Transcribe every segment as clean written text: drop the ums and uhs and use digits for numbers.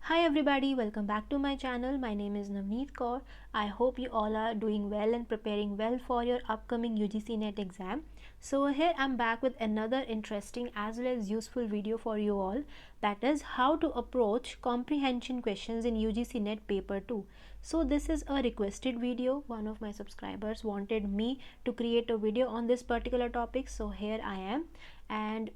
Hi everybody, welcome back to my channel. My name is Navneet Kaur. I hope you all are doing well and preparing well for your upcoming UGC NET exam. So here I'm back with another interesting as well as useful video for you all, that is how to approach comprehension questions in UGC NET paper 2. So this is a requested video. One of my subscribers wanted me to create a video on this particular topic, so here I am. And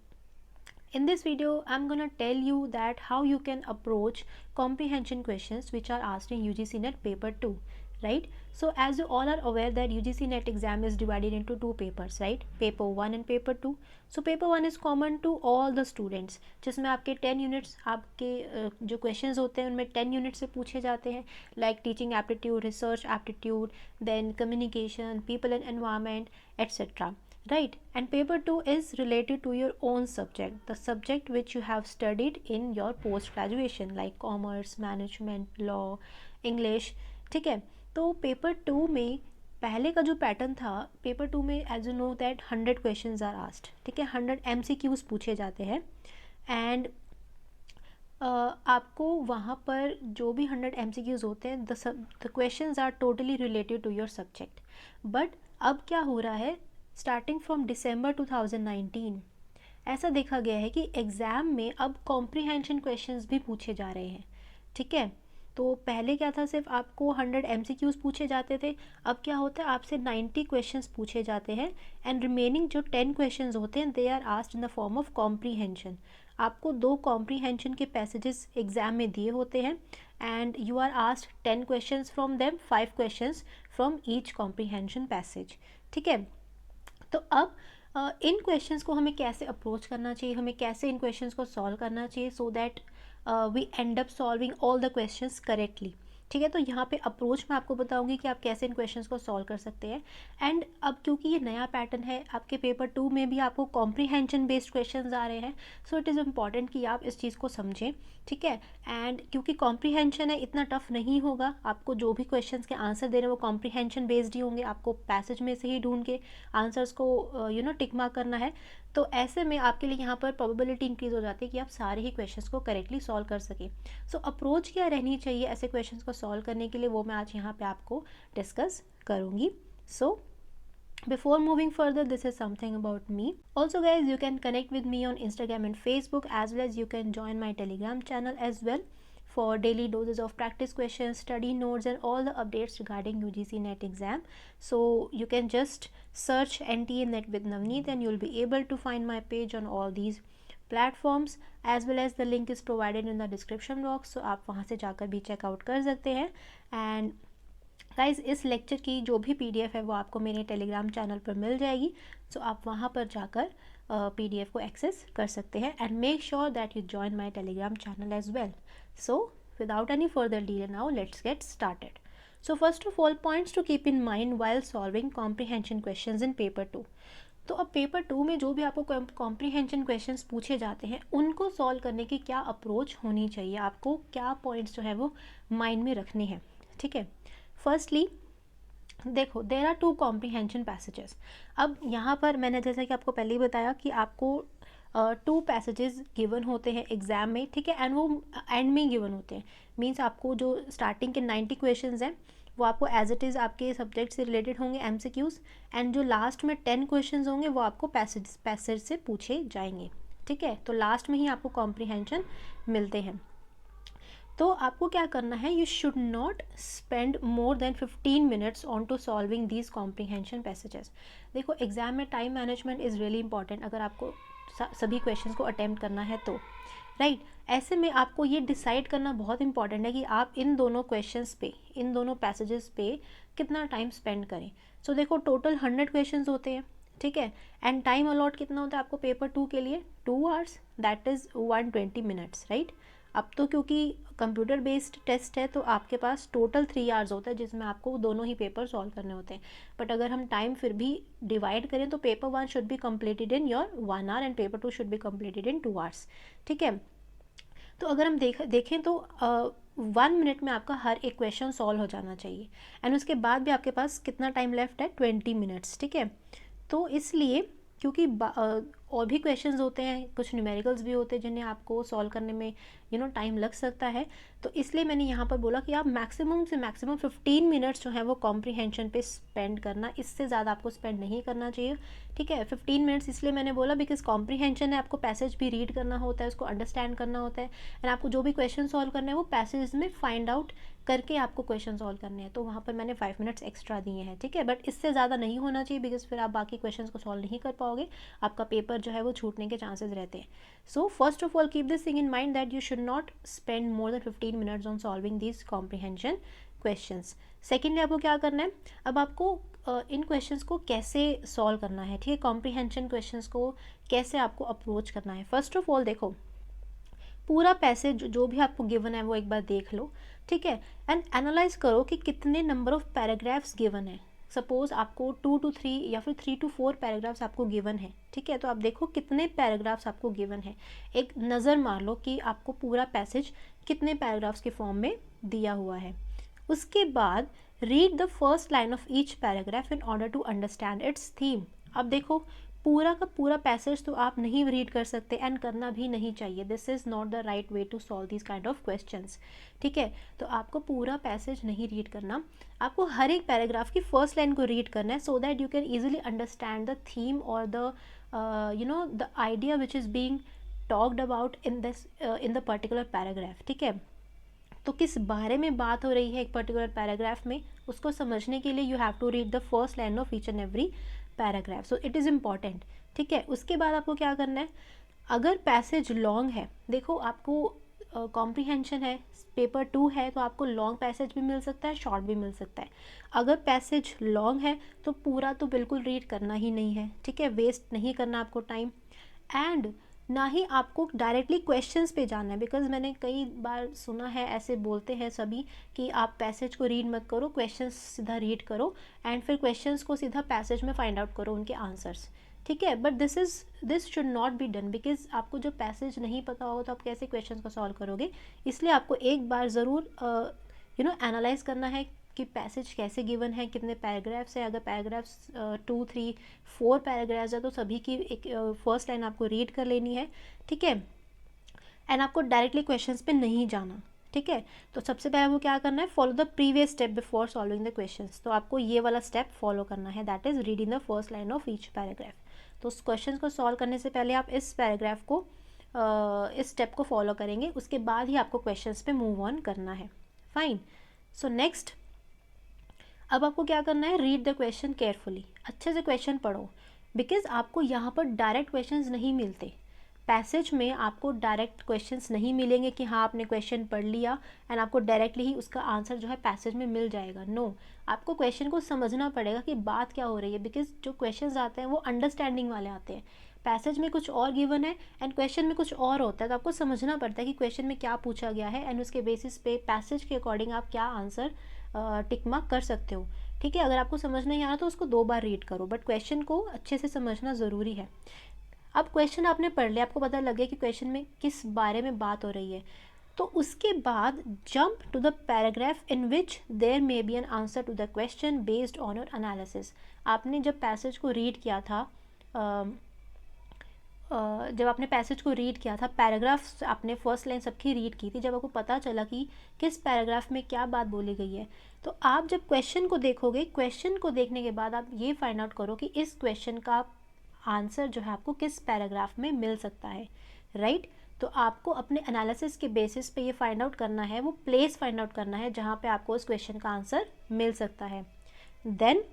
in this video, I'm gonna tell you that how you can approach comprehension questions which are asked in UGC NET paper 2, right? So as you all are aware that UGC NET exam is divided into two papers, right? Paper 1 and paper 2. So paper 1 is common to all the students, जिसमें आपके 10 units आपके जो questions होते हैं उनमें 10 units से पूछे जाते हैं, like teaching aptitude, research aptitude, then communication, people and environment, etc. Right, and paper 2 is related to your own subject, the subject which you have studied in your post graduation, like commerce, management, law, English. ठीक है, तो paper 2 में पहले का जो pattern था, paper 2 में as you know that 100 questions are asked. ठीक है, 100 MCQs पूछे जाते हैं. एंड आपको वहाँ पर जो भी 100 MCQs होते हैं, the questions are totally related to your subject. But अब क्या हो रहा है, स्टार्टिंग फ्रॉम दिसंबर 2019 ऐसा देखा गया है कि एग्ज़ाम में अब कॉम्प्रीहेंशन क्वेश्चंस भी पूछे जा रहे हैं. ठीक है, तो पहले क्या था, सिर्फ आपको 100 MCQs पूछे जाते थे. अब क्या होता है, आपसे 90 क्वेश्चंस पूछे जाते हैं एंड रिमेनिंग जो 10 क्वेश्चंस होते हैं they are asked in the form of comprehension. आपको 2 कॉम्प्रीहेंशन के पैसेजेस एग्जाम में दिए होते हैं and you are asked 10 questions from them, 5 questions from each comprehension passage. ठीक है, तो अब इन क्वेश्चंस को हमें कैसे अप्रोच करना चाहिए, हमें कैसे इन क्वेश्चंस को सॉल्व करना चाहिए so that we end up solving all the questions correctly. ठीक है, तो यहाँ पे अप्रोच मैं आपको बताऊंगी कि आप कैसे इन क्वेश्चंस को सॉल्व कर सकते हैं. एंड अब क्योंकि ये नया पैटर्न है, आपके पेपर 2 में भी आपको कॉम्प्रीहेंशन बेस्ड क्वेश्चंस आ रहे हैं, सो इट इज़ इम्पॉर्टेंट कि आप इस चीज़ को समझें. ठीक है, एंड क्योंकि कॉम्प्रीहेंशन है, इतना टफ नहीं होगा. आपको जो भी क्वेश्चंस के आंसर दे रहे हैं वो कॉम्प्रीहेंशन बेस्ड ही होंगे. आपको पैसेज में से ही ढूंढ के आंसर्स को टिक मार्क करना है. तो ऐसे में आपके लिए यहाँ पर प्रोबेबिलिटी इंक्रीज़ हो जाती है कि आप सारे ही क्वेश्चंस को करेक्टली सॉल्व कर सकें. सो अप्रोच क्या रहनी चाहिए ऐसे क्वेश्चंस को सॉल्व करने के लिए, वो मैं आज यहाँ पे आपको डिस्कस करूँगी. सो before moving further, this is something about me. Also guys, you can connect with me on Instagram and Facebook, as well as you can join my Telegram channel as well for daily doses of practice questions, study notes and all the updates regarding UGC NET exam. So you can just search NTA NET with Navneet and you'll be able to find my page on all these platforms, as well as the link is provided in the description box. So आप वहाँ से जाकर भी checkout कर सकते हैं. And guys, इस lecture की जो भी PDF है वो आपको मेरे टेलीग्राम चैनल पर मिल जाएगी. सो आप वहाँ पर जाकर PDF को एक्सेस कर सकते हैं. And make sure that you join my Telegram channel as well. So without any further delay now let's get started. So first of all, points to keep in mind while solving comprehension questions in paper 2. तो अब paper 2 में जो भी आपको comprehension questions पूछे जाते हैं उनको सॉल्व करने की क्या अप्रोच होनी चाहिए, आपको क्या पॉइंट्स जो है वो माइंड में रखने हैं. ठीक है, फर्स्टली देखो, देर आर 2 कॉम्प्रीहेंशन पैसेजेस. अब यहाँ पर मैंने जैसा कि आपको पहले ही बताया कि आपको 2 पैसेजेस गिवन होते हैं एग्ज़ाम में. ठीक है, एंड वो एंड में गिवन होते हैं. मीन्स आपको जो स्टार्टिंग के 90 क्वेश्चंस हैं वो आपको एज इट इज़ आपके सब्जेक्ट से रिलेटेड होंगे MCQs, एंड जो लास्ट में 10 क्वेश्चंस होंगे वो आपको पैसेज से पूछे जाएंगे. ठीक है, तो लास्ट में ही आपको कॉम्प्रीहेंशन मिलते हैं. तो आपको क्या करना है, you should not spend more than 15 minutes on to solving these comprehension passages. देखो, एग्जाम में time management is really important अगर आपको सभी क्वेश्चंस को अटेम्प्ट करना है तो. राइट, ऐसे में आपको ये डिसाइड करना बहुत इंपॉर्टेंट है कि आप इन दोनों क्वेश्चंस पे, इन दोनों पैसेजेस पे कितना टाइम स्पेंड करें. सो देखो, टोटल 100 क्वेश्चंस होते हैं. ठीक है, एंड टाइम अलॉट कितना होता है आपको पेपर 2 के लिए, 2 hours, that is 120 minutes. Right, अब तो क्योंकि कंप्यूटर बेस्ड टेस्ट है तो आपके पास टोटल 3 आवर्स होता है जिसमें आपको दोनों ही पेपर सॉल्व करने होते हैं. बट अगर हम टाइम फिर भी डिवाइड करें तो paper 1 should be completed in your 1 our and paper 2 should be completed in 2 hours. ठीक है, तो अगर हम देखें तो 1 मिनट में आपका हर एक क्वेश्चन सॉल्व हो जाना चाहिए. एंड उसके बाद भी आपके पास कितना टाइम लेफ्ट है, 20 मिनट्स. ठीक है, तो इसलिए क्योंकि और भी क्वेश्चंस होते हैं, कुछ न्यूमेरिकल्स भी होते हैं जिन्हें आपको सॉल्व करने में टाइम लग सकता है। तो इसलिए मैंने यहाँ पर बोला कि आप मैक्सिमम से मैक्सिमम 15 मिनट्स जो है वो कॉम्प्रीहेंशन पे स्पेंड करना, इससे ज़्यादा आपको स्पेंड नहीं करना चाहिए। ठीक है, 15 मिनट्स इसलिए मैंने बोला बिकॉज कॉम्प्रीहेंशन है, आपको पैसेज भी रीड करना होता है, उसको अंडरस्टैंड करना होता है, एंड आपको जो भी क्वेश्चन सॉल्व करना है वो पैसेज में फाइंड आउट करके आपको क्वेश्चन सॉल्व करने हैं। तो वहाँ पर मैंने 5 मिनट्स एक्स्ट्रा दिए हैं। ठीक है, बट इससे ज़्यादा नहीं होना चाहिए बिकॉज फिर आप बाकी क्वेश्चंस को सॉल्व नहीं कर पाओगे, आपका पेपर जो है वो छूटने के चांसेस रहते हैं। सो first of all keep this thing in mind that you should not spend more than 15 minutes on solving these comprehension questions. Secondly आपको क्या करना है, अब आपको इन क्वेश्चंस को कैसे सॉल्व करना है। ठीक है, कॉम्प्रीहेंशन क्वेश्चंस को कैसे आपको अप्रोच करना है। फर्स्ट ऑफ ऑल देखो, पूरा पैसेज जो भी आपको गिवन है वो एक बार देख लो। ठीक है, एंड एनालाइज करो कि कितने नंबर ऑफ पैराग्राफ्स गिवन है। सपोज आपको 2 to 3 या फिर 3 to 4 पैराग्राफ्स आपको गिवन है। ठीक है, तो आप देखो कितने पैराग्राफ्स आपको गिवन है, एक नज़र मार लो कि आपको पूरा पैसेज कितने पैराग्राफ्स के फॉर्म में दिया हुआ है। उसके बाद read the first line of each paragraph in order to understand its theme. अब देखो, पूरा का पूरा पैसेज तो आप नहीं रीड कर सकते एंड करना भी नहीं चाहिए। This is not the right way to solve this kind of questions. ठीक है, तो आपको पूरा पैसेज नहीं रीड करना, आपको हर एक पैराग्राफ की फर्स्ट लाइन को रीड करना है so that you can easily understand the theme और the the idea which is being talked about in the particular paragraph. ठीक है, तो किस बारे में बात हो रही है एक पर्टिकुलर पैराग्राफ में, उसको समझने के लिए you have to read the first line of each and every paragraph. So it is important. ठीक है, उसके बाद आपको क्या करना है, अगर पैसेज लॉन्ग है, देखो आपको कॉम्प्रीहेंशन है, पेपर 2 है, तो आपको लॉन्ग पैसेज भी मिल सकता है, शॉर्ट भी मिल सकता है। अगर पैसेज लॉन्ग है तो पूरा तो बिल्कुल रीड करना ही नहीं है। ठीक है, वेस्ट नहीं करना आपको टाइम, एंड ना ही आपको डायरेक्टली क्वेश्चंस पे जाना है। बिकॉज मैंने कई बार सुना है, ऐसे बोलते हैं सभी कि आप पैसेज को रीड मत करो, क्वेश्चंस सीधा रीड करो एंड फिर क्वेश्चंस को सीधा पैसेज में फाइंड आउट करो उनके आंसर्स। ठीक है, but this should not be done because आपको जो पैसेज नहीं पता होगा तो आप कैसे क्वेश्चंस को सॉल्व करोगे। इसलिए आपको एक बार ज़रूर एनालाइज करना है कि पैसेज कैसे गिवन है, कितने पैराग्राफ्स है। अगर पैराग्राफ्स 2, 3, 4 पैराग्राफ्स है तो सभी की एक फर्स्ट लाइन आपको रीड कर लेनी है। ठीक है, एंड आपको डायरेक्टली क्वेश्चंस पे नहीं जाना। ठीक है, तो सबसे पहले वो क्या करना है, follow the previous step before solving the questions. तो आपको ये वाला स्टेप फॉलो करना है, that is reading the first line of each paragraph. तो उस क्वेश्चन को सॉल्व करने से पहले आप इस पैराग्राफ को इस स्टेप को फॉलो करेंगे, उसके बाद ही आपको क्वेश्चंस पे मूव ऑन करना है। फाइन, सो नेक्स्ट अब आपको क्या करना है, रीड द क्वेश्चन केयरफुली, अच्छे से क्वेश्चन पढ़ो बिकॉज आपको यहाँ पर डायरेक्ट क्वेश्चंस नहीं मिलते। पैसेज में आपको डायरेक्ट क्वेश्चंस नहीं मिलेंगे कि हाँ आपने क्वेश्चन पढ़ लिया एंड आपको डायरेक्टली ही उसका आंसर जो है पैसेज में मिल जाएगा। नो, आपको क्वेश्चन को समझना पड़ेगा कि बात क्या हो रही है, बिकॉज जो क्वेश्चंस आते हैं वो अंडरस्टैंडिंग वाले आते हैं। पैसेज में कुछ और गिवन है एंड क्वेश्चन में कुछ और होता है, तो आपको समझना पड़ता है कि क्वेश्चन में क्या पूछा गया है एंड उसके बेसिस पे पैसेज के अकॉर्डिंग आप क्या आंसर टिक मार्क कर सकते हो। ठीक है, अगर आपको समझ नहीं आ रहा तो उसको 2 बार रीड करो, बट क्वेश्चन को अच्छे से समझना ज़रूरी है। अब क्वेश्चन आपने पढ़ लिया, आपको पता लगे कि क्वेश्चन में किस बारे में बात हो रही है, तो उसके बाद jump to the paragraph in which there may be an answer to the question based on your analysis. आपने जब पैसेज को रीड किया था, जब आपने पैसेज को रीड किया था, पैराग्राफ्स आपने फर्स्ट लाइन सबकी रीड की थी, जब आपको पता चला कि किस पैराग्राफ में क्या बात बोली गई है, तो आप जब क्वेश्चन को देखोगे, क्वेश्चन को देखने के बाद आप ये फाइंड आउट करो कि इस क्वेश्चन का आंसर जो है आपको किस पैराग्राफ में मिल सकता है। राइट, तो आपको अपने एनालिसिस के बेसिस पे ये फाइंड आउट करना है, वो प्लेस फाइंड आउट करना है जहाँ पे आपको उस क्वेश्चन का आंसर मिल सकता है। Then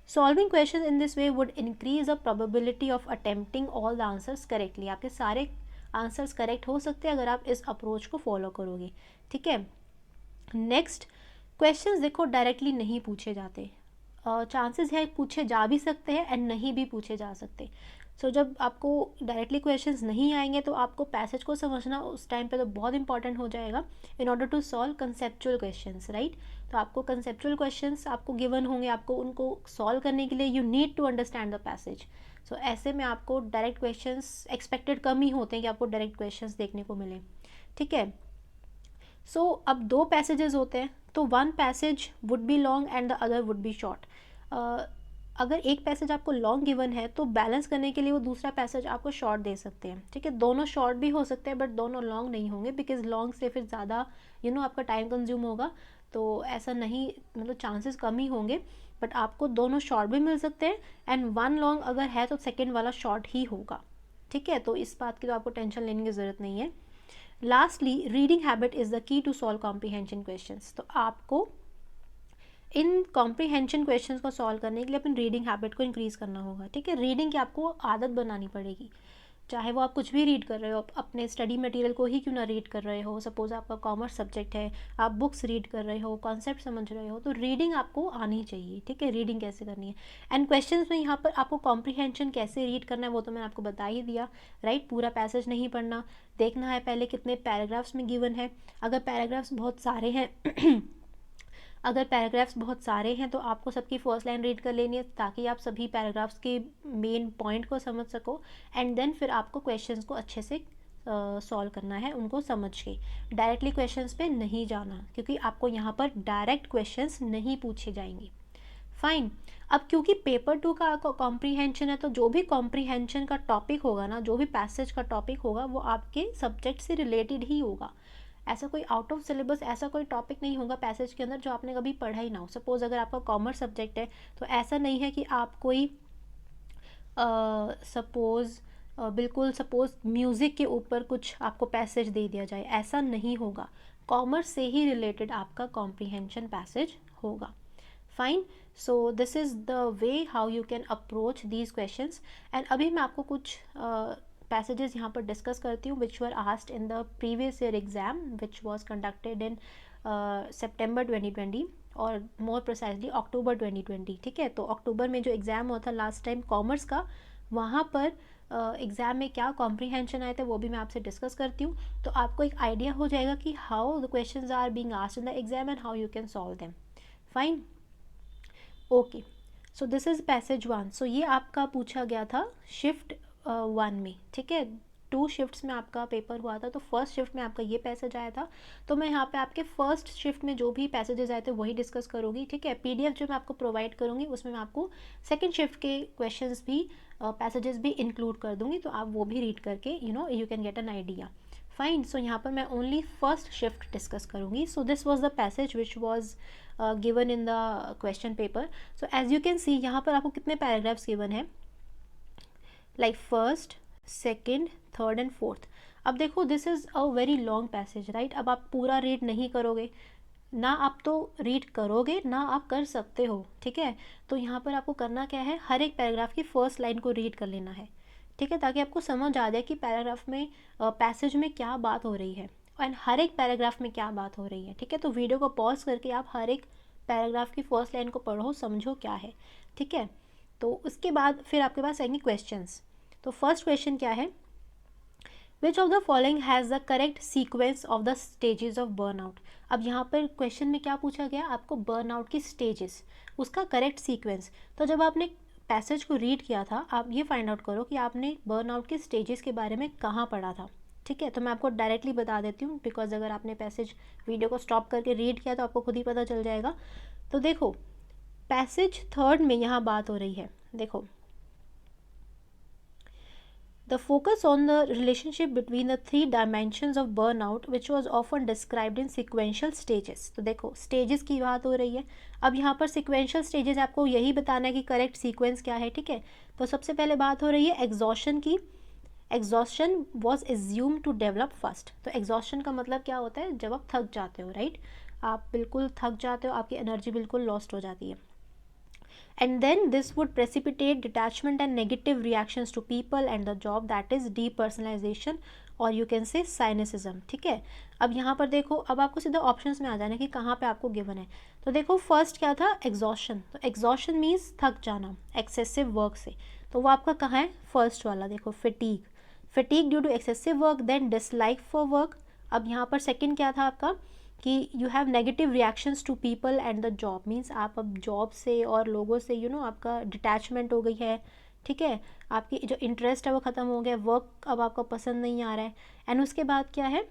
solving question in this way would increase the probability of attempting all the answers correctly. आपके सारे आंसर्स करेक्ट हो सकते हैं अगर आप इस अप्रोच को फॉलो करोगे। ठीक है, नेक्स्ट क्वेश्चंस देखो डायरेक्टली नहीं पूछे जाते, चांसेस है पूछे जा भी सकते हैं एंड नहीं भी पूछे जा सकते। सो जब आपको डायरेक्टली क्वेश्चंस नहीं आएंगे तो आपको पैसेज को समझना उस टाइम पे तो बहुत इंपॉर्टेंट हो जाएगा in order to solve conceptual questions. Right, तो आपको कंसेप्चुअल क्वेश्चंस आपको गिवन होंगे, आपको उनको सॉल्व करने के लिए you need to understand the passage. So ऐसे में आपको डायरेक्ट क्वेश्चंस एक्सपेक्टेड कम ही होते हैं कि आपको डायरेक्ट क्वेश्चंस देखने को मिले। ठीक है, सो अब 2 पैसेजेस होते हैं, तो 1 passage would be long and the other would be short. अगर एक पैसेज आपको लॉन्ग गिवन है तो बैलेंस करने के लिए वो दूसरा पैसेज आपको शॉर्ट दे सकते हैं, ठीक है। दोनों शॉर्ट भी हो सकते हैं बट दोनों लॉन्ग नहीं होंगे, बिकॉज लॉन्ग से फिर ज़्यादा आपका टाइम कंज्यूम होगा, तो ऐसा नहीं, मतलब चांसेस कम ही होंगे। बट आपको दोनों शॉर्ट भी मिल सकते हैं, एंड वन लॉन्ग अगर है तो सेकेंड वाला शॉर्ट ही होगा, ठीक है। तो इस बात की तो आपको टेंशन लेने की ज़रूरत नहीं है। Lastly, reading habit is the key to solve comprehension questions. तो आपको इन कॉम्प्रीहेंशन क्वेश्चंस को सॉल्व करने के लिए अपनी रीडिंग हैबिट को इंक्रीज़ करना होगा, ठीक है। रीडिंग की आपको आदत बनानी पड़ेगी, चाहे वो आप कुछ भी रीड कर रहे हो, अपने स्टडी मटेरियल को ही क्यों ना रीड कर रहे हो। सपोज आपका कॉमर्स सब्जेक्ट है, आप बुक्स रीड कर रहे हो, कॉन्सेप्ट समझ रहे हो, तो रीडिंग आपको आनी चाहिए, ठीक है। रीडिंग कैसे करनी है, एंड क्वेश्चंस में यहाँ पर आपको कॉम्प्रीहेंशन कैसे रीड करना है वो तो मैंने आपको बता ही दिया, राइट। पूरा पैसेज नहीं पढ़ना, देखना है पहले कितने पैराग्राफ्स में गिवन है। अगर पैराग्राफ्स बहुत सारे हैं अगर पैराग्राफ्स बहुत सारे हैं तो आपको सबकी फर्स्ट लाइन रीड कर लेनी है, ताकि आप सभी पैराग्राफ्स के मेन पॉइंट को समझ सको, एंड देन फिर आपको क्वेश्चंस को अच्छे से सॉल्व करना है, उनको समझ के। डायरेक्टली क्वेश्चंस पे नहीं जाना, क्योंकि आपको यहाँ पर डायरेक्ट क्वेश्चंस नहीं पूछे जाएंगे। फाइन। अब क्योंकि पेपर 2 का कॉम्प्रीहेंशन है, तो जो भी कॉम्प्रीहेंशन का टॉपिक होगा ना, जो भी पैसेज का टॉपिक होगा, वो आपके सब्जेक्ट से रिलेटेड ही होगा। ऐसा कोई आउट ऑफ सिलेबस ऐसा कोई टॉपिक नहीं होगा पैसेज के अंदर जो आपने कभी पढ़ा ही ना हो। सपोज़ अगर आपका कॉमर्स सब्जेक्ट है तो ऐसा नहीं है कि आप कोई बिल्कुल सपोज़ म्यूज़िक के ऊपर कुछ आपको पैसेज दे दिया जाए, ऐसा नहीं होगा। कॉमर्स से ही रिलेटेड आपका कॉम्प्रीहेंशन पैसेज होगा। Fine. So this is the way how you can approach these questions. And अभी मैं आपको कुछ passages यहाँ पर डिस्कस करती हूँ which were asked in the previous year exam which was conducted in September 2020 और more precisely October 2020, ठीक है। तो अक्टूबर में जो एग्ज़ाम हुआ था लास्ट टाइम कॉमर्स का, वहाँ पर एग्ज़ाम में क्या कॉम्प्रीहेंशन आए थे वो भी मैं आपसे डिस्कस करती हूँ, तो आपको एक आइडिया हो जाएगा कि how the questions are being asked in the exam and how you can solve them. Fine, okay. So this is passage 1। सो ये आपका पूछा गया था शिफ्ट 1 में, ठीक है। 2 शिफ्ट्स में आपका पेपर हुआ था, तो फर्स्ट शिफ्ट में आपका ये पैसेज आया था, तो मैं यहाँ पे आपके फर्स्ट शिफ्ट में जो भी पैसेजेस आए थे वही डिस्कस करूँगी, ठीक है। PDF जो मैं आपको प्रोवाइड करूँगी उसमें मैं आपको सेकंड शिफ्ट के क्वेश्चंस भी पैसेजेस भी इंक्लूड कर दूँगी, तो आप वो भी रीड करके you can get an idea. Fine. So यहाँ पर मैं ओनली फर्स्ट शिफ्ट डिस्कस करूँगी। So this was the passage which was given in the question paper. So as you can see यहाँ पर आपको कितने पैराग्राफ्स गिवन है, like first, second, third and fourth. अब देखो this is a very long passage, right. अब आप पूरा रीड नहीं करोगे ना, आप तो रीड करोगे ना आप कर सकते हो, ठीक है। तो यहाँ पर आपको करना क्या है, हर एक पैराग्राफ की फर्स्ट लाइन को रीड कर लेना है, ठीक है, ताकि आपको समझ आ जाए कि पैराग्राफ में पैसेज में क्या बात हो रही है एंड हर एक पैराग्राफ में क्या बात हो रही है, ठीक है। तो वीडियो को पॉज करके आप हर एक पैराग्राफ की फर्स्ट लाइन को पढ़ो, समझो क्या है, ठीक है। तो उसके बाद फिर आपके पास आएंगे क्वेश्चंस। तो फर्स्ट क्वेश्चन क्या है, विच of the following has the correct sequence of the stages of burnout. अब यहाँ पर क्वेश्चन में क्या पूछा गया, आपको बर्नआउट की स्टेजेस, उसका करेक्ट सीक्वेंस। तो जब आपने पैसेज को रीड किया था, आप ये फाइंड आउट करो कि आपने बर्नआउट के स्टेजेस के बारे में कहाँ पढ़ा था, ठीक है। तो मैं आपको डायरेक्टली बता देती हूँ, बिकॉज अगर आपने पैसेज वीडियो को स्टॉप करके रीड किया तो आपको खुद ही पता चल जाएगा। तो देखो पैसेज थर्ड में यहाँ बात हो रही है, देखो the focus on the relationship between the 3 dimensions of burnout which was often described in sequential stages। तो देखो stages की बात हो रही है। अब यहाँ पर sequential stages आपको यही बताना है कि correct sequence क्या है, ठीक है। तो सबसे पहले बात हो रही है exhaustion की। exhaustion was assumed to develop first। तो exhaustion का मतलब क्या होता है, जब आप थक जाते हो, राइट। आप बिल्कुल थक जाते हो, आपकी एनर्जी बिल्कुल लॉस्ट हो जाती है, and then this would precipitate detachment and negative reactions to people and the job, that is depersonalization और you can say cynicism, ठीक है। अब यहाँ पर देखो, अब आपको सीधा ऑप्शंस में आ जाना कि कहाँ पे आपको गिवन है। तो देखो फर्स्ट क्या था, एग्जॉशन। तो एग्जॉशन मीन्स थक जाना एक्सेसिव वर्क से, तो वो आपका कहाँ है, फर्स्ट वाला देखो, fatigue. Fatigue due to excessive work, then dislike for work. अब यहाँ पर सेकेंड क्या था आपका कि you have negative reactions to people and the job, means आप अब जॉब से और लोगों से आपका डिटैचमेंट हो गई है, ठीक है। आपकी जो इंटरेस्ट है वो ख़त्म हो गया, वर्क अब आपको पसंद नहीं आ रहा है। एंड उसके बाद क्या है,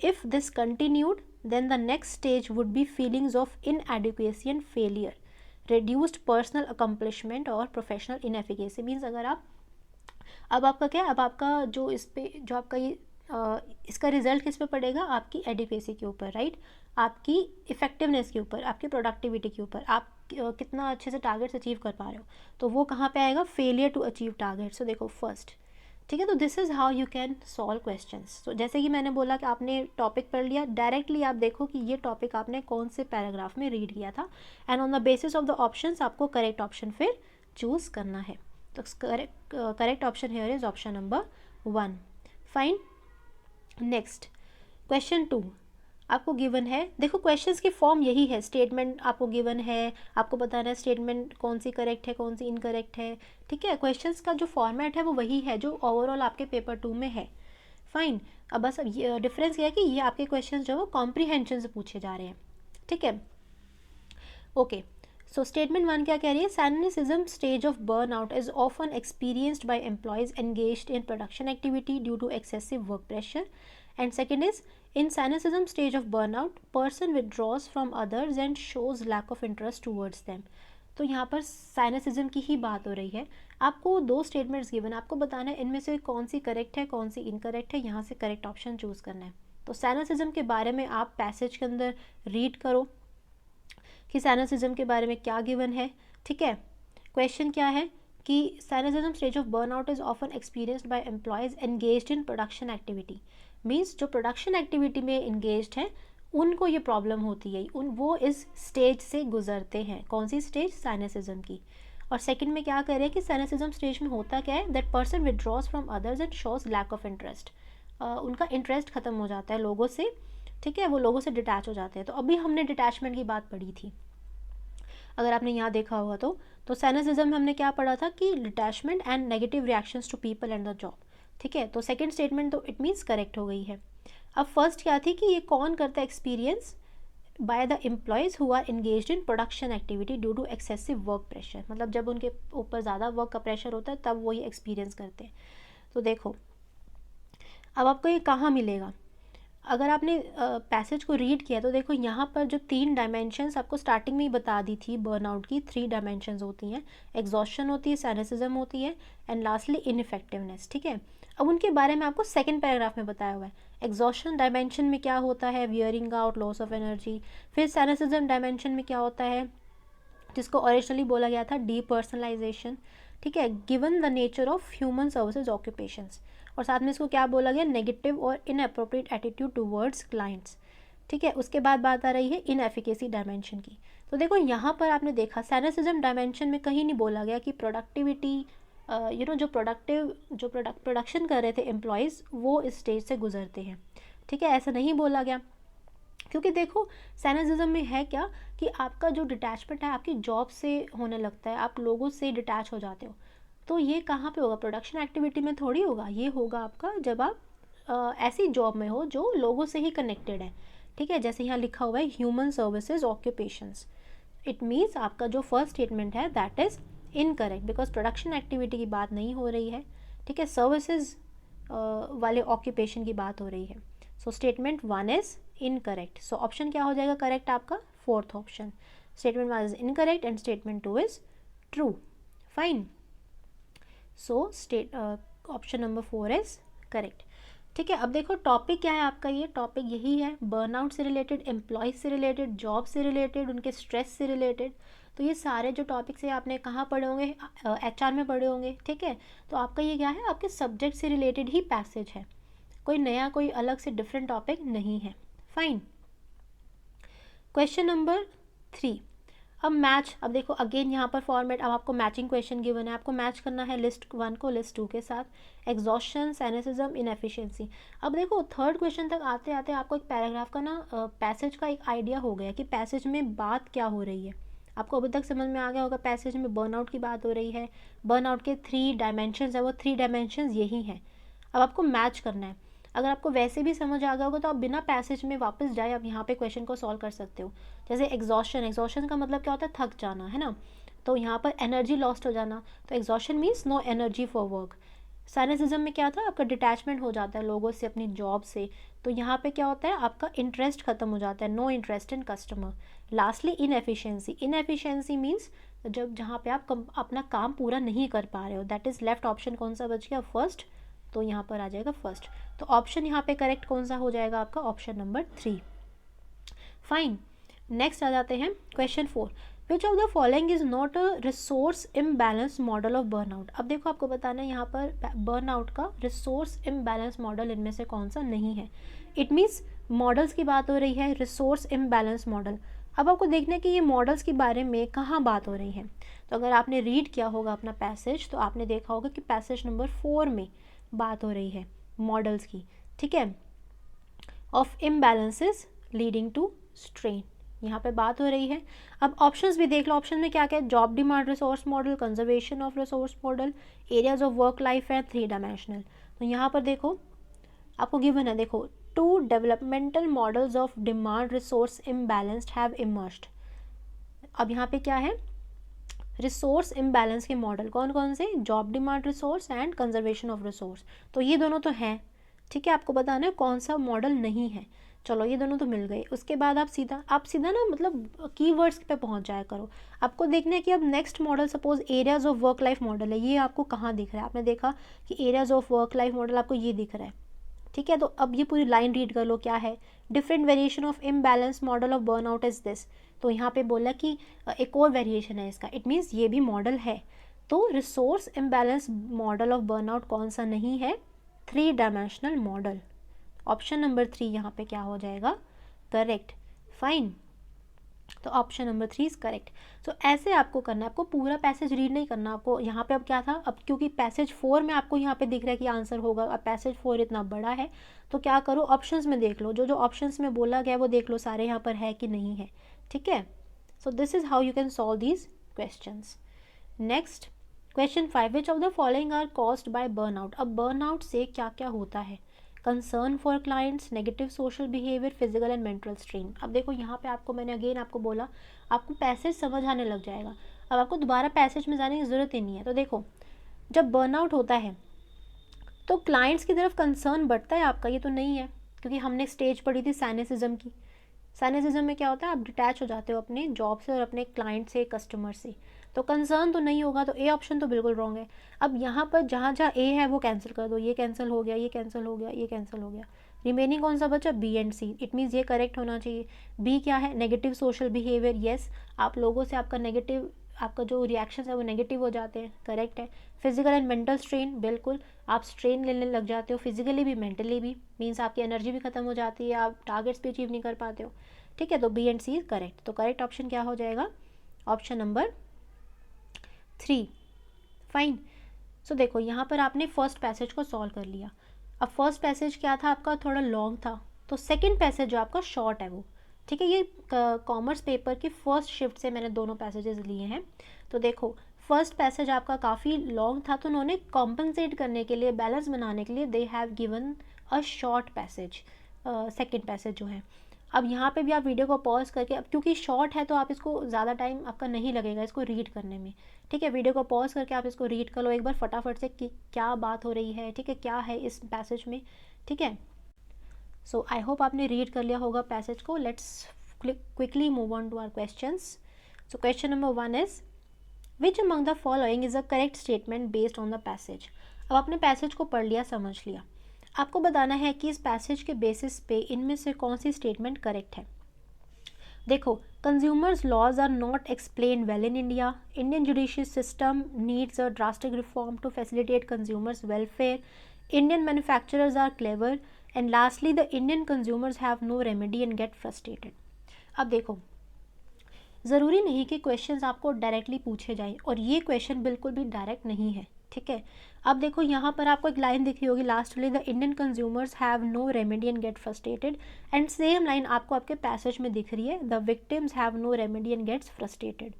if this continued then the next stage would be feelings of inadequacy and failure, reduced personal accomplishment और professional inefficacy मीन्स अगर आप अब आपका क्या है, अब आपका जो इस पे जो आपका ये इसका रिजल्ट किस पे पड़ेगा, आपकी एडिक्वेसी के ऊपर, राइट, आपकी इफेक्टिवनेस के ऊपर, आपकी प्रोडक्टिविटी के ऊपर, आप कितना अच्छे से टारगेट्स अचीव कर पा रहे हो, तो वो कहाँ पे आएगा, फेलियर टू अचीव टारगेट। सो देखो फर्स्ट, ठीक है, तो this is how you can solve questions. तो जैसे कि मैंने बोला कि आपने टॉपिक पढ़ लिया, डायरेक्टली आप देखो कि ये टॉपिक आपने कौन से पैराग्राफ में रीड किया था, and on the basis of the options आपको करेक्ट ऑप्शन फिर चूज़ करना है। तो correct option here is option number 1। Fine. Next question 2 आपको गिवन है, देखो क्वेश्चंस की फॉर्म यही है, स्टेटमेंट आपको गिवन है, आपको बताना है स्टेटमेंट कौन सी करेक्ट है कौन सी इनकरेक्ट है, ठीक है, क्वेश्चंस का जो फॉर्मेट है वो वही है जो ओवरऑल आपके पेपर 2 में है। फाइन। अब बस ये डिफरेंस ये है कि ये आपके क्वेश्चंस जो है वो कॉम्प्रीहेंशन से पूछे जा रहे हैं, ठीक है। ओके, सो स्टेटमेंट 1 क्या कह रही है, cynicism stage of burnout is often experienced by employees engaged in production activity due to excessive work pressure. And second is, in cynicism stage of burnout, person withdraws from others and shows lack of interest towards them। तो यहाँ पर साइनिसिज्म की ही बात हो रही है। आपको 2 statements given, आपको बताना है इनमें से कौन सी करेक्ट है कौन सी इनकरेक्ट है, यहाँ से करेक्ट ऑप्शन चूज़ करना है। तो साइनिसिज्म के बारे में आप पैसेज के अंदर रीड करो कि साइनिसिज्म के बारे में क्या गिवन है, ठीक है। क्वेश्चन क्या है कि cynicism stage of burnout is often experienced by employees engaged in production activity. Means जो प्रोडक्शन एक्टिविटी में इंगेज्ड हैं उनको ये प्रॉब्लम होती है, वो इस स्टेज से गुजरते हैं। कौन सी स्टेज, साइनिसिज्म की। और सेकंड में क्या कह रहे हैं कि साइनिसिज्म स्टेज में होता क्या है, that person withdraws from others and shows lack of interest. उनका इंटरेस्ट खत्म हो जाता है लोगों से, ठीक है, वो लोगों से डिटैच हो जाते हैं। तो अभी हमने डिटैचमेंट की बात पढ़ी थी, अगर आपने यहाँ देखा होगा तो साइनिसिज्म में हमने क्या पढ़ा था कि detachment and negative reactions to people and the job, ठीक है। तो सेकंड स्टेटमेंट तो इट मीन्स करेक्ट हो गई है। अब फर्स्ट क्या थी कि ये कौन करता है experience, by the employees who are engaged in production activity due to excessive work pressure, मतलब जब उनके ऊपर ज़्यादा वर्क का प्रेशर होता है तब वो ये एक्सपीरियंस करते हैं। तो देखो अब आपको ये कहाँ मिलेगा, अगर आपने पैसेज को रीड किया तो देखो यहाँ पर जो 3 डायमेंशंस आपको स्टार्टिंग में ही बता दी थी बर्नआउट की, 3 डायमेंशंस होती हैं, एग्जॉस्शन होती है, साइनिसिज्म होती है, एंड लास्टली इनइफेक्टिवनेस, ठीक है। अब उनके बारे में आपको सेकंड पैराग्राफ में बताया हुआ है। एग्जॉस्शन डायमेंशन में क्या होता है, wearing out, loss of energy. फिर साइनिसिज्म डायमेंशन में क्या होता है, जिसको ओरिजिनली बोला गया था डीपर्सनलाइजेशन, ठीक है, given the nature of human services occupations. और साथ में इसको क्या बोला गया, नेगेटिव और इनअप्रोप्रिएट एटीट्यूड टूवर्ड्स क्लाइंट्स, ठीक है। उसके बाद बात आ रही है इनएफिकेसी डायमेंशन की। तो देखो यहाँ पर आपने देखा साइनिसिज्म डायमेंशन में कहीं नहीं बोला गया कि प्रोडक्टिविटी जो प्रोडक्शन कर रहे थे एम्प्लॉयज़ वो इस स्टेज से गुजरते हैं, ठीक है, ऐसा नहीं बोला गया। क्योंकि देखो साइनिसिज्म में है क्या कि आपका जो डिटैचमेंट है आपकी जॉब से होने लगता है, आप लोगों से डिटैच हो जाते हो। तो ये कहाँ पे होगा, प्रोडक्शन एक्टिविटी में थोड़ी होगा, ये होगा आपका जब आप ऐसी जॉब में हो जो लोगों से ही कनेक्टेड है, ठीक है। जैसे यहाँ लिखा हुआ है human services occupations, it means आपका जो फर्स्ट स्टेटमेंट है that is incorrect, because production activity की बात नहीं हो रही है, ठीक है, सर्विसेज वाले ऑक्यूपेशन की बात हो रही है। So statement 1 is incorrect. So option क्या हो जाएगा करेक्ट आपका, fourth option. Statement 1 is incorrect and statement 2 is true. Fine. So option number 4 is correct, ठीक है। अब देखो टॉपिक क्या है आपका, ये टॉपिक यही है, बर्नआउट से रिलेटेड, एम्प्लॉयज से रिलेटेड, जॉब से रिलेटेड, उनके स्ट्रेस से रिलेटेड। तो ये सारे जो टॉपिक्स है आपने कहाँ पढ़े होंगे, HR में पढ़े होंगे, ठीक है। तो आपका ये क्या है, आपके सब्जेक्ट से रिलेटेड ही पैसेज है, कोई नया कोई अलग से डिफरेंट टॉपिक नहीं है। फाइन। क्वेश्चन नंबर 3, अब मैच। अब देखो अगेन यहाँ पर फॉर्मेट, अब आपको मैचिंग क्वेश्चन गिवन है, आपको मैच करना है लिस्ट 1 को लिस्ट 2 के साथ, एग्जॉस्शन, साइनिसिज्म, इनएफिशिएंसी। अब देखो थर्ड क्वेश्चन तक आते आते आपको एक पैराग्राफ का ना पैसेज का एक आइडिया हो गया कि पैसेज में बात क्या हो रही है। आपको अभी तक समझ में आ गया होगा पैसेज में बर्नआउट की बात हो रही है, बर्नआउट के 3 डायमेंशंस है, वो 3 डायमेंशंस यही हैं। अब आपको मैच करना है। अगर आपको वैसे भी समझ आ गया होगा तो आप बिना पैसेज में वापस जाए आप यहाँ पे क्वेश्चन को सॉल्व कर सकते हो। जैसे एग्जॉस्शन का मतलब क्या होता है, थक जाना, है ना। तो यहाँ पर एनर्जी लॉस्ट हो जाना, तो exhaustion means no energy for work. Cynicism में क्या था, आपका डिटैचमेंट हो जाता है लोगों से, अपनी जॉब से। तो यहाँ पे क्या होता है, आपका इंटरेस्ट खत्म हो जाता है, no interest in customer. Lastly inefficiency, inefficiency means जब जहाँ पे आप अपना काम पूरा नहीं कर पा रहे हो, दैट इज़ लेफ्ट ऑप्शन कौन सा बच गया, फर्स्ट। तो यहाँ पर आ जाएगा फर्स्ट। तो ऑप्शन यहाँ पे करेक्ट कौन सा हो जाएगा आपका, ऑप्शन नंबर 3। फाइन, नेक्स्ट आ जाते हैं question 4। Which of the following is not a resource imbalance model of burnout. अब देखो आपको बताना है यहाँ पर बर्नआउट का रिसोर्स इम्बैलेंस मॉडल इनमें से कौन सा नहीं है। इट मीन्स मॉडल्स की बात हो रही है, रिसोर्स इम्बैलेंस मॉडल। अब आपको देखना है कि ये मॉडल्स के बारे में कहाँ बात हो रही है। तो अगर आपने रीड किया होगा अपना पैसेज, तो आपने देखा होगा कि पैसेज नंबर 4 में बात हो रही है मॉडल्स की, ठीक है, of imbalances leading to strain, यहाँ पे बात हो रही है। अब ऑप्शंस भी देख लो, ऑप्शन में क्या क्या है, job demand resource model, conservation of resource model, areas of work life है, 3 डायमेंशनल। तो यहाँ पर देखो आपको गिवन है, देखो 2 developmental models of demand resource imbalanced have emerged. अब यहाँ पे क्या है, रिसोर्स इम्बैलेंस के मॉडल कौन कौन से, job demand resource and conservation of resource. तो ये दोनों तो हैं, ठीक है, आपको बताना है कौन सा मॉडल नहीं है। चलो ये दोनों तो मिल गए। उसके बाद आप सीधा ना मतलब कीवर्ड्स पे पहुंच जाया करो। आपको देखना है कि अब next model suppose areas of work life model है, ये आपको कहाँ दिख रहा है, आपने देखा कि areas of work life model आपको ये दिख रहा है, ठीक है। तो अब ये पूरी लाइन रीड कर लो, क्या है, different variation of imbalance model of burnout is this. तो यहाँ पे बोला कि एक और वेरिएशन है इसका, इट मीन्स ये भी मॉडल है। तो resource imbalance model of burnout कौन सा नहीं है, 3 डायमेंशनल मॉडल। ऑप्शन नंबर 3 यहाँ पे क्या हो जाएगा, करेक्ट। फाइन, तो ऑप्शन नंबर 3 इज करेक्ट। सो ऐसे आपको करना है, आपको पूरा पैसेज रीड नहीं करना आपको। यहाँ पे अब क्या था, अब क्योंकि पैसेज 4 में आपको यहाँ पे दिख रहा है कि आंसर होगा, अब पैसेज 4 इतना बड़ा है तो क्या करो, ऑप्शंस में देख लो, जो जो ऑप्शंस में बोला गया वो देख लो सारे यहाँ पर है कि नहीं है, ठीक है। So this is how you can solve these questions. Next question 5, which of the following are caused by burnout. अब बर्नआउट से क्या क्या होता है, concern for clients, negative social behaviour, physical and mental strain. अब देखो यहाँ पे आपको मैंने अगेन आपको बोला, आपको पैसेज समझ आने लग जाएगा, अब आपको दोबारा पैसेज में जाने की ज़रूरत ही नहीं है। तो देखो जब बर्नआउट होता है तो क्लाइंट्स की तरफ कंसर्न बढ़ता है आपका, ये तो नहीं है, क्योंकि हमने स्टेज पढ़ी थी साइनिसिज्म की। साइनिसिज्म में क्या होता है, आप डिटैच हो जाते हो अपने जॉब से और अपने क्लाइंट से, कस्टमर से, तो कंसर्न तो नहीं होगा। तो ए ऑप्शन तो बिल्कुल रॉन्ग है। अब यहाँ पर जहाँ जहाँ ए है वो कैंसिल कर दो, ये कैंसिल हो गया, ये कैंसिल हो गया, ये कैंसिल हो गया, रिमेनिंग कौन सा बचा, B and C. It means ये करेक्ट होना चाहिए। बी क्या है, नेगेटिव सोशल बिहेवियर, येस, आप लोगों से आपका नेगेटिव, आपका जो रिएक्शन है वो नेगेटिव हो जाते हैं, करेक्ट है। फिजिकल एंड मेंटल स्ट्रेन, बिल्कुल आप स्ट्रेन लेने लग जाते हो, फिजिकली भी मेंटली भी, मीन्स आपकी एनर्जी भी खत्म हो जाती है, आप टारगेट्स भी अचीव नहीं कर पाते हो, ठीक है। तो B and C is correct. तो करेक्ट ऑप्शन क्या हो जाएगा, ऑप्शन नंबर 3। फाइन, सो देखो यहाँ पर आपने फर्स्ट पैसेज को सॉल्व कर लिया। अब फर्स्ट पैसेज क्या था आपका, थोड़ा लॉन्ग था, तो सेकंड पैसेज जो आपका शॉर्ट है वो, ठीक है। ये कॉमर्स पेपर की फर्स्ट शिफ्ट से मैंने दोनों पैसेजेस लिए हैं। तो देखो फर्स्ट पैसेज आपका काफ़ी लॉन्ग था, तो उन्होंने कॉम्पनसेट करने के लिए, बैलेंस बनाने के लिए, they have given a short passage, second passage जो है। अब यहाँ पे भी आप वीडियो को पॉज करके, अब क्योंकि शॉर्ट है तो आप इसको ज़्यादा टाइम आपका नहीं लगेगा इसको रीड करने में, ठीक है। वीडियो को पॉज करके आप इसको रीड कर लो एक बार फटाफट से कि क्या बात हो रही है, ठीक है, क्या है इस पैसेज में, ठीक है। सो आई होप आपने रीड कर लिया होगा पैसेज को। Let's quickly move on to our questions. So question number 1 is, which among the following is a correct statement based on the passage. अब आपने पैसेज को पढ़ लिया, समझ लिया, आपको बताना है कि इस पैसेज के बेसिस पे इनमें से कौन सी स्टेटमेंट करेक्ट है। देखो, consumers laws are not explain well in India, Indian judicial system needs a drastic reform to facilitate consumers welfare, Indian manufacturers are clever, and lastly the Indian consumers have no remedy and get frustrated. अब देखो, ज़रूरी नहीं कि questions आपको directly पूछे जाएं, और ये क्वेश्चन बिल्कुल भी डायरेक्ट नहीं है, ठीक है। अब देखो यहाँ पर आपको एक लाइन दिख रही होगी लास्ट वाली, the Indian consumers have no remedy and get frustrated, and same line आपको आपके पैसेज में दिख रही है, the victims have no remedy and gets frustrated.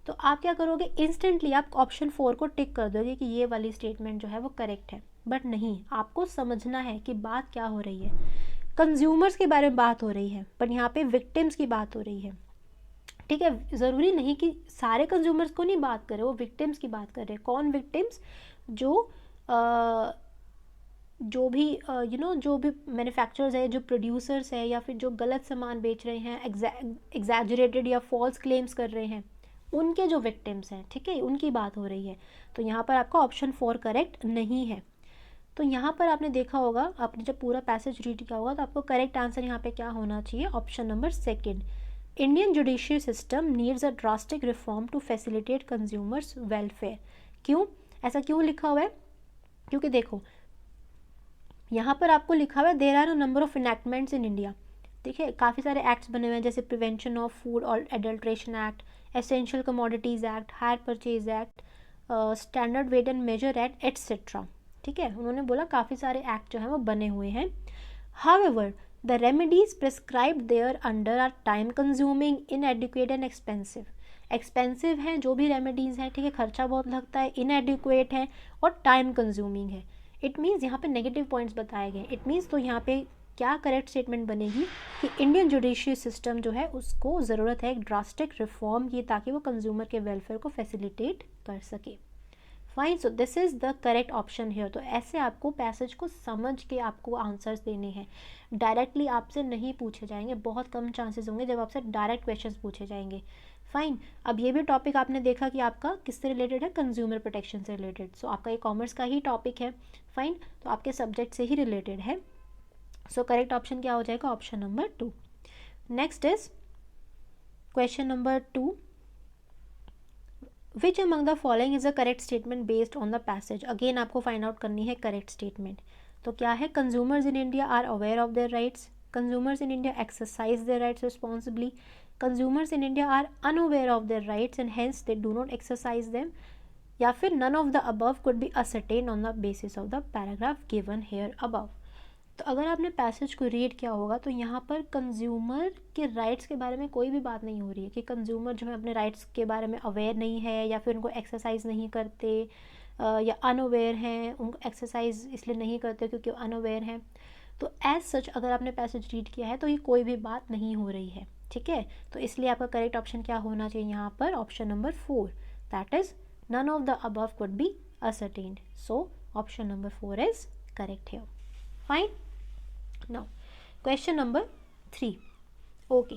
तो आप क्या करोगे, इंस्टेंटली आप ऑप्शन 4 को टिक कर दोगे कि ये वाली स्टेटमेंट जो है वो करेक्ट है। बट नहीं, आपको समझना है कि बात क्या हो रही है। कंज्यूमर्स के बारे में बात हो रही है, पर यहाँ पे विक्टिम्स की बात हो रही है, ठीक है। ज़रूरी नहीं कि सारे कंज्यूमर्स को नहीं बात कर रहे, वो विक्टिम्स की बात कर रहे हैं। कौन विक्टिम्स, जो जो भी जो भी मैन्युफैक्चरर्स है, जो प्रोड्यूसर्स है, या फिर जो गलत सामान बेच रहे हैं, एग्जैजरेटेड या फॉल्स क्लेम्स कर रहे हैं, उनके जो विक्टिम्स हैं, ठीक है, उनकी बात हो रही है। तो यहाँ पर आपका ऑप्शन 4 करेक्ट नहीं है। तो यहाँ पर आपने देखा होगा, आपने जब पूरा पैसेज रीड किया होगा, तो आपको करेक्ट आंसर यहाँ पे क्या होना चाहिए, option number 2, Indian judicial system needs a drastic reform to facilitate consumers welfare. क्यों, ऐसा क्यों लिखा हुआ है? क्योंकि देखो यहाँ पर आपको लिखा हुआ है there are a number of enactments in India. देखिए काफ़ी सारे एक्ट्स बने हुए हैं, जैसे प्रिवेंशन ऑफ फूड और adulteration act, essential commodities act, hire purchase act, standard weight and measure act, etcetera. ठीक है, उन्होंने बोला काफ़ी सारे एक्ट जो हैं वो बने हुए हैं। However the remedies prescribed thereunder are time consuming, inadequate and expensive हैं जो भी रेमेडीज़ हैं, ठीक है, खर्चा बहुत लगता है, इनएडिक्वेट है और टाइम कंज्यूमिंग है। इट मीन्स यहाँ पे नेगेटिव पॉइंट्स बताए गए। इट मीन्स तो यहाँ पे क्या करेक्ट स्टेटमेंट बनेगी कि इंडियन जुडिशियल सिस्टम जो है उसको ज़रूरत है एक ड्रास्टिक रिफॉर्म की, ताकि वो कंज्यूमर के वेलफेयर को फैसिलिटेट कर सके। Fine, so this is the correct option here. तो ऐसे आपको पैसेज को समझ के आपको आंसर्स देने हैं, डायरेक्टली आपसे नहीं पूछे जाएंगे, बहुत कम चांसेस होंगे जब आपसे डायरेक्ट क्वेश्चंस पूछे जाएंगे। फाइन, अब ये भी टॉपिक आपने देखा कि आपका किससे रिलेटेड है, कंज्यूमर प्रोटेक्शन से रिलेटेड। सो आपका ये कॉमर्स का ही टॉपिक है। फाइन, तो आपके सब्जेक्ट से ही रिलेटेड है। सो करेक्ट ऑप्शन क्या हो जाएगा, option number 2। Next is question number 2, which among the following is a correct statement based on the passage. Again आपको फाइंड आउट करनी है करेक्ट स्टेटमेंट। तो क्या है, consumers in India are aware of their rights, consumers in India exercise their rights responsibly, consumers in India are unaware of their rights and hence they do not exercise them, या फिर none of the above could be ascertained on the basis of the paragraph given here above। तो अगर आपने passage को read किया होगा तो यहाँ पर कंज्यूमर के राइट्स के बारे में कोई भी बात नहीं हो रही है कि कंज्यूमर जो है अपने राइट्स के बारे में अवेयर नहीं है, या फिर उनको एक्सरसाइज नहीं करते, या अनअवेयर हैं, उनको एक्सरसाइज इसलिए नहीं करते क्योंकि अनअवेयर हैं। तो एज सच अगर आपने पैसेज रीड किया है तो ये कोई भी बात नहीं हो रही है, ठीक है। तो इसलिए आपका करेक्ट ऑप्शन क्या होना चाहिए यहाँ पर, option number 4, that is none of the above could be ascertained। So option number 4 is correct here. Fine, now question number 3। Okay,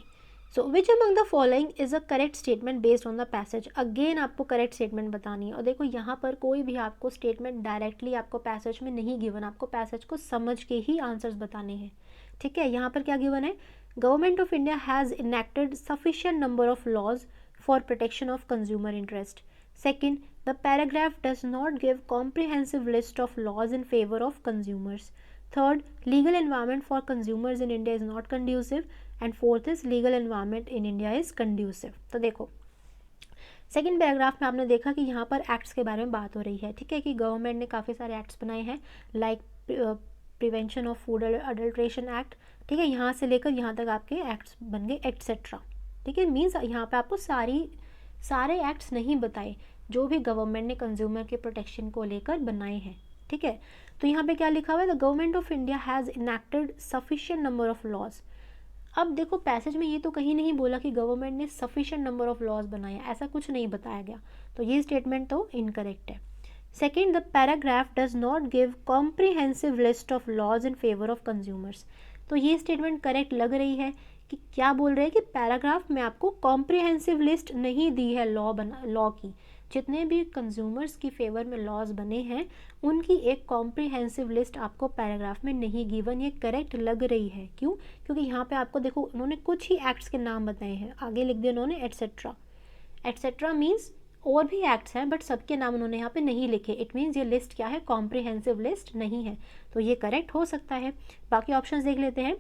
so which among the following is a correct statement based on the passage. Again आपको correct statement बतानी है। और देखो यहाँ पर कोई भी आपको स्टेटमेंट डायरेक्टली आपको पैसेज में नहीं गिवन, आपको पैसेज को समझ के ही आंसर्स बताने हैं, ठीक है। यहाँ पर क्या गिवन है, Government of India has enacted sufficient number of laws for protection of consumer interest. Second, the paragraph does not give comprehensive list of laws in favor of consumers. Third, legal environment for consumers in India is not conducive. And fourth is legal environment in India is conducive. तो देखो second paragraph में आपने देखा कि यहाँ पर acts के बारे में बात हो रही है, ठीक है, कि गवर्नमेंट ने काफ़ी सारे एक्ट्स बनाए हैं, like prevention of food adulteration act, ठीक है, यहाँ से लेकर यहाँ तक आपके एक्ट्स बन गए एट्सेट्रा, ठीक है। मीन्स यहाँ पे आपको सारे एक्ट्स नहीं बताए जो भी गवर्नमेंट ने कंज्यूमर के प्रोटेक्शन को लेकर बनाए हैं, ठीक है। तो यहाँ पे क्या लिखा हुआ है, the government of India has enacted sufficient number of laws. अब देखो पैसेज में ये तो कहीं नहीं बोला कि गवर्नमेंट ने सफिशिएंट नंबर ऑफ लॉज बनाए, ऐसा कुछ नहीं बताया गया, तो ये स्टेटमेंट तो इनकरेक्ट है। Second, the paragraph does not give comprehensive list of laws in favour of consumers. तो ये स्टेटमेंट करेक्ट लग रही है कि क्या बोल रहे हैं कि पैराग्राफ में आपको कॉम्प्रिहेंसिव लिस्ट नहीं दी है लॉ की, जितने भी कंज्यूमर्स की फेवर में लॉज बने हैं उनकी एक कॉम्प्रिहेंसिव लिस्ट आपको पैराग्राफ में नहीं गिवन। ये करेक्ट लग रही है, क्यों, क्योंकि यहाँ पे आपको देखो उन्होंने कुछ ही एक्ट्स के नाम बताए हैं, आगे लिख दिया उन्होंने एट्सेट्रा। एट्सेट्रा मीन्स और भी एक्ट्स हैं बट सबके नाम उन्होंने यहाँ पे नहीं लिखे। इट मीन्स ये लिस्ट क्या है, कॉम्प्रिहेंसिव लिस्ट नहीं है, तो ये करेक्ट हो सकता है। बाकी ऑप्शंस देख लेते हैं।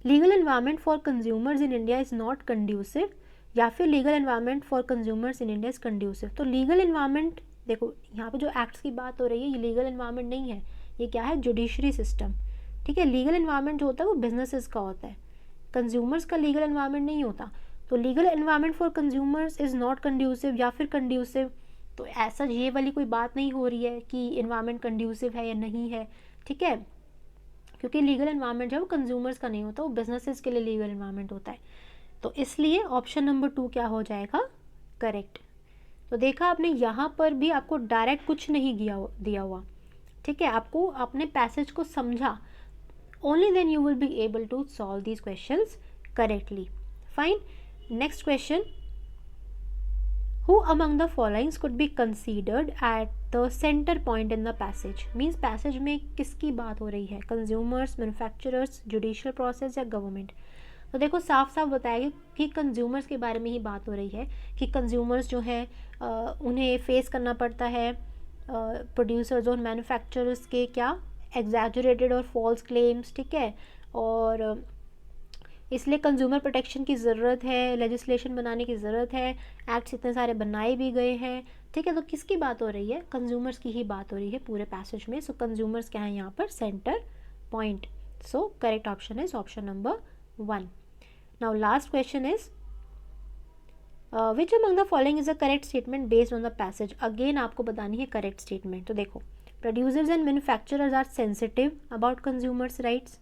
Legal environment for consumers in India is not conducive, या फिर legal environment for consumers in India is conducive. तो लीगल एनवायरनमेंट देखो यहाँ पे जो एक्ट्स की बात हो रही है ये लीगल एनवायरनमेंट नहीं है, ये क्या है, जुडिशरी सिस्टम, ठीक है। लीगल एनवायरनमेंट जो होता है वो बिजनेसेस का होता है, कंज्यूमर्स का लीगल एनवायरनमेंट नहीं होता। तो legal environment for consumers is not conducive या फिर कंड्यूसिव, तो ऐसा ये वाली कोई बात नहीं हो रही है कि एनवायरनमेंट कंड्यूसिव है या नहीं है, ठीक है, क्योंकि लीगल एनवायरनमेंट जो है वो कंज्यूमर्स का नहीं होता, वो बिजनेसेस के लिए लीगल एनवायरनमेंट होता है। तो इसलिए ऑप्शन नंबर 2 क्या हो जाएगा, करेक्ट। तो देखा आपने यहाँ पर भी आपको डायरेक्ट कुछ नहीं दिया हुआ, ठीक है, आपको अपने पैसेज को समझा, only then you will be able to solve these questions correctly. Fine. Next question. Who among the followings could be considered at the center point in the passage? Means passage में किसकी बात हो रही है? Consumers, manufacturers, judicial process या government? तो देखो साफ साफ बताया कि कंज्यूमर्स के बारे में ही बात हो रही है कि कंज्यूमर्स जो है उन्हें फेस करना पड़ता है प्रोड्यूसर्स और मैन्युफैक्चरर्स के क्या एग्जैजरेटेड और फॉल्स क्लेम्स. ठीक है, और इसलिए कंज्यूमर प्रोटेक्शन की ज़रूरत है, लेजिस्लेशन बनाने की ज़रूरत है, एक्ट्स इतने सारे बनाए भी गए हैं. ठीक है, तो किसकी बात हो रही है? कंज्यूमर्स की ही बात हो रही है पूरे पैसेज में. सो कंज्यूमर्स क्या है यहाँ पर? Centre point. So correct option is option number 1. Now last question is which among the following is a correct statement based on the passage. Again आपको बतानी है करेक्ट स्टेटमेंट. तो देखो, producers and manufacturers are sensitive about consumers rights,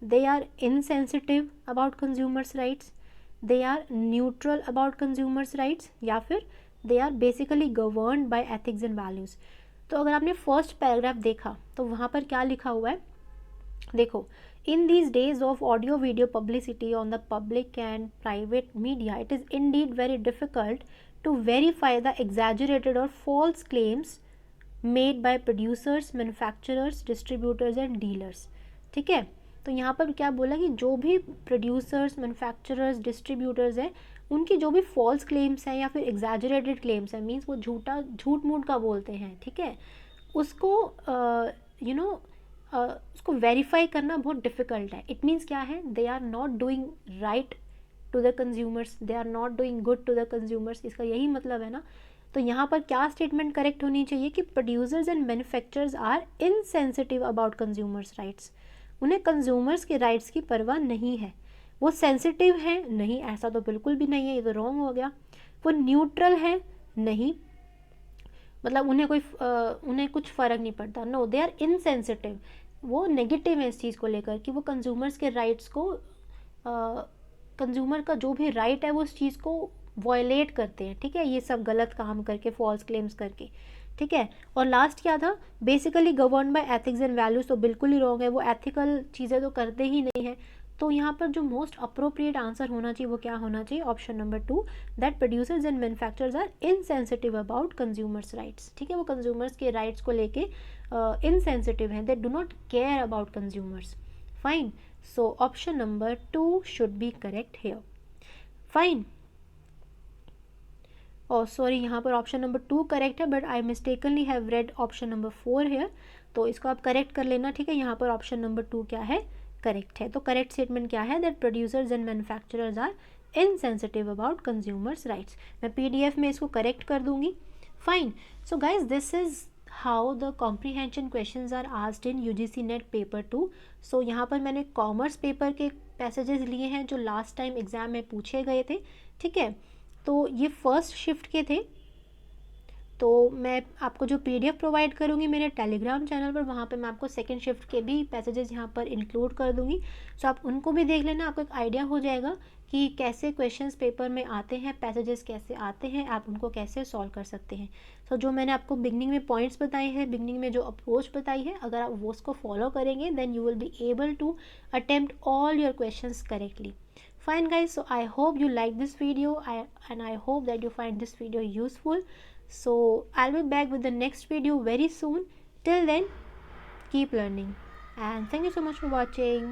they are insensitive about consumers rights, they are neutral about consumers rights, या फिर they are basically governed by ethics and values. तो अगर आपने फर्स्ट पैराग्राफ देखा तो वहाँ पर क्या लिखा हुआ है? देखो, in these days of audio video publicity on the public and private media, it is indeed very difficult to verify the exaggerated or false claims made by producers, manufacturers, distributors and dealers. ठीक है, तो यहाँ पर क्या बोला कि जो भी प्रोड्यूसर्स, मैन्युफैक्चरर्स, डिस्ट्रीब्यूटर्स हैं, उनकी जो भी फॉल्स क्लेम्स हैं या फिर एग्जैजरेटेड क्लेम्स हैं, मीन्स वो झूठ मूठ का बोलते हैं, ठीक है, उसको उसको वेरीफाई करना बहुत डिफ़िकल्ट है. इट मीन्स क्या है? They are not doing right to the consumers, they are not doing good to the consumers. इसका यही मतलब है ना. तो यहाँ पर क्या स्टेटमेंट करेक्ट होनी चाहिए कि producers and manufacturers are insensitive about consumers rights. उन्हें कंज्यूमर्स के राइट्स की परवाह नहीं है. वो सेंसिटिव है? नहीं, ऐसा तो बिल्कुल भी नहीं है, ये तो रॉन्ग हो गया. वो न्यूट्रल है? नहीं, मतलब उन्हें कुछ फ़र्क नहीं पड़ता. No, they are insensitive. वो नेगेटिव है इस चीज़ को लेकर कि वो कंज्यूमर्स के राइट्स को, कंज्यूमर का जो भी राइट है वो उस चीज़ को वायलेट करते हैं. ठीक है, ये सब गलत काम करके, फॉल्स क्लेम्स करके. ठीक है, और लास्ट क्या था? Basically govern by ethics and values. तो बिल्कुल ही रॉन्ग है, वो एथिकल चीज़ें तो करते ही नहीं है. तो यहाँ पर जो मोस्ट अप्रोप्रिएट आंसर होना चाहिए वो क्या होना चाहिए? Option number 2, that producers and manufacturers are insensitive about consumers rights. ठीक है, वो कंज्यूमर्स के राइट्स को लेके इनसेंसिटिव हैं, they do not care about consumers. Fine. So option number 2 should be correct here. Fine. और सॉरी, यहाँ पर ऑप्शन नंबर 2 करेक्ट है, but I mistakenly have read option number 4 here. तो इसको आप करेक्ट कर लेना. ठीक है, यहाँ पर ऑप्शन नंबर 2 क्या है? करेक्ट है. तो करेक्ट स्टेटमेंट क्या है? That producers and manufacturers are insensitive about consumers rights. मैं PDF में इसको करेक्ट कर दूंगी. Fine. So guys, this is how the comprehension questions are asked in UGC NET paper 2. सो यहाँ पर मैंने कॉमर्स पेपर के पैसेजेस लिए हैं जो लास्ट टाइम एग्जाम में पूछे गए थे. ठीक है, तो ये फर्स्ट शिफ्ट के थे. तो मैं आपको जो PDF प्रोवाइड करूँगी मेरे टेलीग्राम चैनल पर, वहाँ पे मैं आपको सेकंड शिफ्ट के भी पैसेजेस यहाँ पर इंक्लूड कर दूँगी. सो आप उनको भी देख लेना, आपको एक आइडिया हो जाएगा कि कैसे क्वेश्चंस पेपर में आते हैं, पैसेजेस कैसे आते हैं, आप उनको कैसे सॉल्व कर सकते हैं. सो जो मैंने आपको बिगनिंग में पॉइंट्स बताए हैं, बिगनिंग में जो अप्रोच बताई है, अगर आप वो उसको फॉलो करेंगे then you will be able to attempt all your questions correctly. Fine guys, so I hope you like this video and I hope that you find this video useful. So I'll be back with the next video very soon. Till then, keep learning and thank you so much for watching.